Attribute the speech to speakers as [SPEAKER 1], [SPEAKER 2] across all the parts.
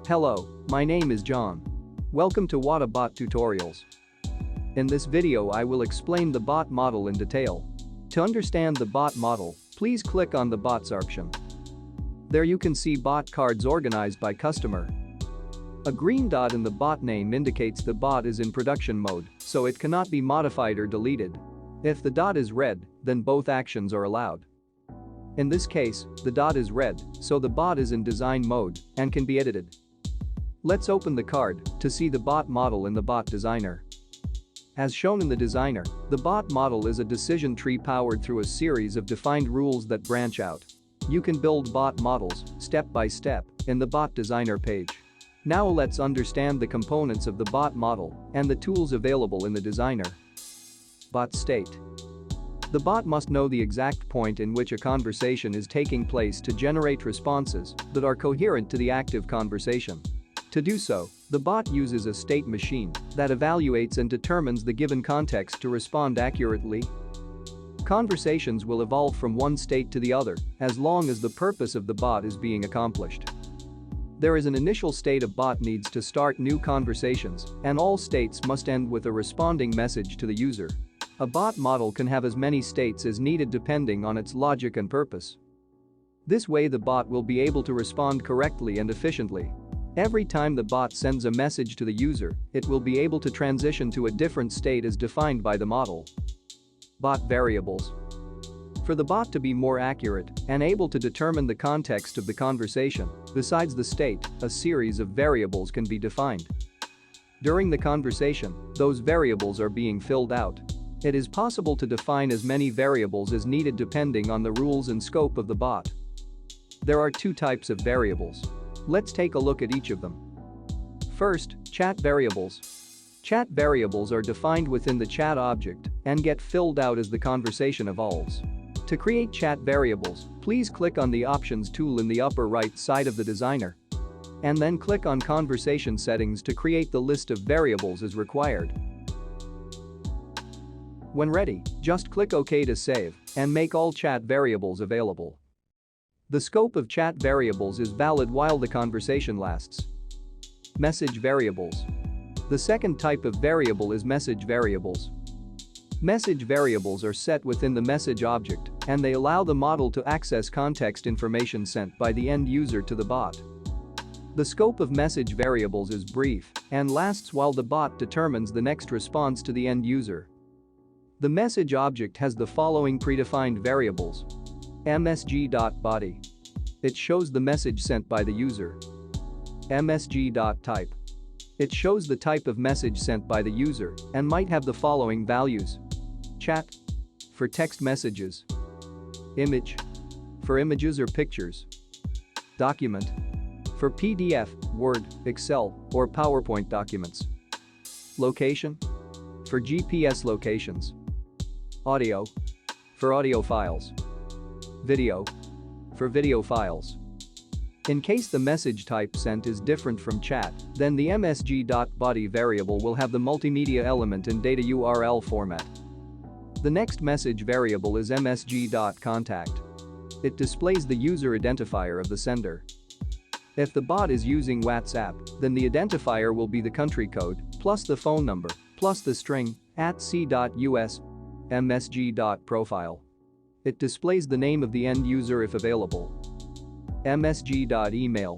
[SPEAKER 1] Hello, my name is John. Welcome to Wata Bot Tutorials. In this video I will explain the bot model in detail. To understand the bot model, please click on the bots option. There you can see bot cards organized by customer. A green dot in the bot name indicates the bot is in production mode, so it cannot be modified or deleted. If the dot is red, then both actions are allowed. In this case, the dot is red, so the bot is in design mode and can be edited. Let's open the card to see the bot model in the bot designer. As shown in the designer, the bot model is a decision tree powered through a series of defined rules that branch out. You can build bot models step by step in the bot designer page. Now let's understand the components of the bot model and the tools available in the designer. Bot state. The bot must know the exact point in which a conversation is taking place to generate responses that are coherent to the active conversation. To do so, the bot uses a state machine that evaluates and determines the given context to respond accurately. Conversations will evolve from one state to the other as long as the purpose of the bot is being accomplished. There is an initial state a bot needs to start new conversations, and all states must end with a responding message to the user. A bot model can have as many states as needed depending on its logic and purpose. This way the bot will be able to respond correctly and efficiently. Every time the bot sends a message to the user, it will be able to transition to a different state as defined by the model. Bot variables. For the bot to be more accurate and able to determine the context of the conversation, besides the state, a series of variables can be defined. During the conversation, those variables are being filled out. It is possible to define as many variables as needed depending on the rules and scope of the bot. There are two types of variables. Let's take a look at each of them. First, chat variables. Chat variables are defined within the chat object and get filled out as the conversation evolves. To create chat variables, please click on the Options tool in the upper right side of the designer. And then click on Conversation Settings to create the list of variables as required. When ready, just click OK to save and make all chat variables available. The scope of chat variables is valid while the conversation lasts. Message variables. The second type of variable is message variables. Message variables are set within the message object and they allow the model to access context information sent by the end user to the bot. The scope of message variables is brief and lasts while the bot determines the next response to the end user. The message object has the following predefined variables. msg.body. It shows the message sent by the user. msg.type. It shows the type of message sent by the user and might have the following values. Chat. For text messages. Image. For images or pictures. Document. For PDF, Word, Excel, or PowerPoint documents. Location. For GPS locations. Audio. For audio files. Video. For video files. In case the message type sent is different from chat, then the msg.body variable will have the multimedia element in data URL format. The next message variable is msg.contact. It displays the user identifier of the sender. If the bot is using WhatsApp, then the identifier will be the country code, plus the phone number, plus the string, @c.us, msg.profile. It displays the name of the end user if available. msg.email.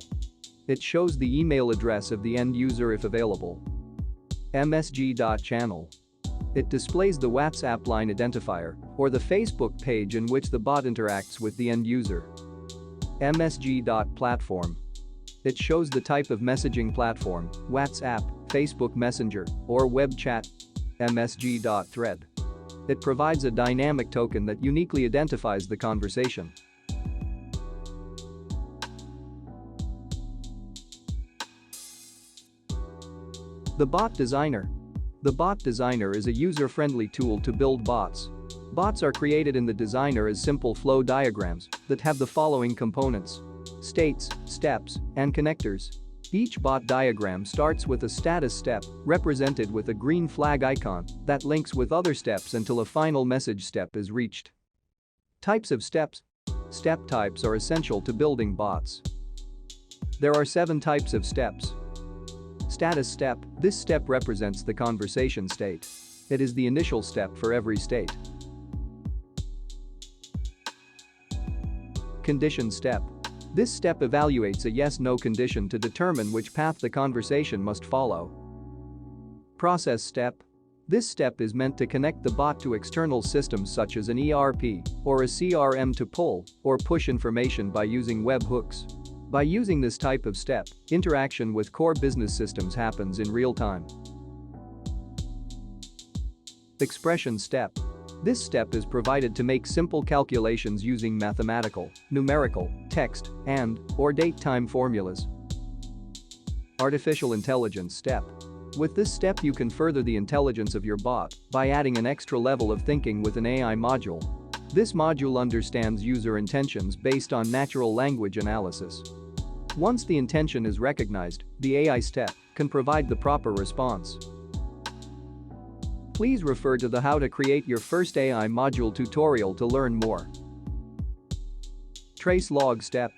[SPEAKER 1] It shows the email address of the end user if available. msg.channel. It displays the WhatsApp line identifier or the Facebook page in which the bot interacts with the end user. msg.platform. It shows the type of messaging platform, WhatsApp, Facebook Messenger, or web chat. msg.thread. It provides a dynamic token that uniquely identifies the conversation. The Bot Designer. The Bot Designer is a user-friendly tool to build bots. Bots are created in the designer as simple flow diagrams that have the following components: states, steps, and connectors. Each bot diagram starts with a status step, represented with a green flag icon, that links with other steps until a final message step is reached. Types of steps. Step types are essential to building bots. There are 7 types of steps. Status step. This step represents the conversation state. It is the initial step for every state. Condition step. This step evaluates a yes-no condition to determine which path the conversation must follow. Process step. This step is meant to connect the bot to external systems such as an ERP or a CRM to pull or push information by using webhooks. By using this type of step, interaction with core business systems happens in real time. Expression step. This step is provided to make simple calculations using mathematical, numerical, text, and/or date-time formulas. Artificial intelligence step. With this step you can further the intelligence of your bot by adding an extra level of thinking with an AI module. This module understands user intentions based on natural language analysis. Once the intention is recognized, the AI step can provide the proper response. Please refer to the How to Create Your First AI Module tutorial to learn more. Trace log step.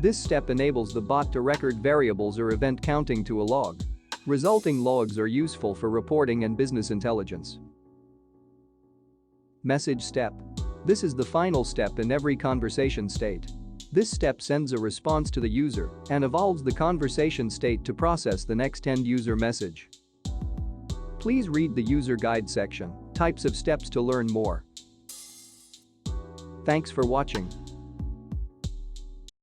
[SPEAKER 1] This step enables the bot to record variables or event counting to a log. Resulting logs are useful for reporting and business intelligence. Message step. This is the final step in every conversation state. This step sends a response to the user and evolves the conversation state to process the next end-user message. Please read the user guide section, types of steps to learn more. Thanks for watching.